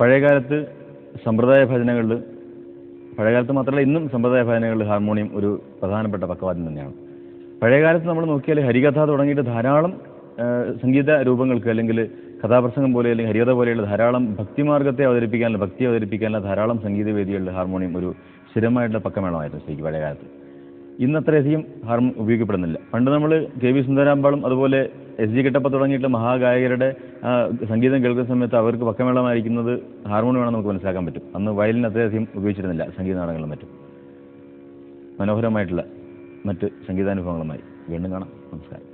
പഴയകാലത്ത് സമ്പ്രദായ ഭജനകളിൽ, പഴയകാലത്ത് മാത്രമല്ല ഇന്നും സമ്പ്രദായ ഭജനകളിൽ ഹാർമോണിയം ഒരു പ്രധാനപ്പെട്ട പക്കവാദ്യം തന്നെയാണ്. പഴയകാലത്ത് നമ്മൾ നോക്കിയാൽ ഹരികഥ തുടങ്ങിയിട്ട് ധാരാളം സംഗീത രൂപങ്ങൾക്ക് അല്ലെങ്കിൽ കഥാപ്രസംഗം പോലെ അല്ലെങ്കിൽ ഹരികഥ പോലെയുള്ള ധാരാളം ഭക്തി അവതരിപ്പിക്കാനുള്ള ധാരാളം സംഗീത വേദികളിൽ ഹാർമോണിയം ഒരു സ്ഥിരമായിട്ടുള്ള പക്കമേളമായിരുന്നു ശരിക്കും പഴയകാലത്ത്. ഇന്നത്രയധികം ഹാർമോണിയം ഉപയോഗിക്കപ്പെടുന്നില്ല. പണ്ട് നമ്മൾ കെ.വി. സുന്ദരാമ്പാളും അതുപോലെ എസ്.ജി. കിട്ടപ്പ തുടങ്ങിയിട്ടുള്ള മഹാഗായകരുടെ സംഗീതം കേൾക്കുന്ന സമയത്ത് അവർക്ക് പക്കമേളമായിരിക്കുന്നത് ഹാർമോണിയമാണെന്ന് നമുക്ക് മനസ്സിലാക്കാൻ പറ്റും. അന്ന് വയലിൻ അത്രയധികം ഉപയോഗിച്ചിരുന്നില്ല സംഗീത നാടകങ്ങളും മറ്റും. മനോഹരമായിട്ടുള്ള മറ്റ് സംഗീതാനുഭവങ്ങളുമായി വീണ്ടും കാണാം. നമസ്കാരം.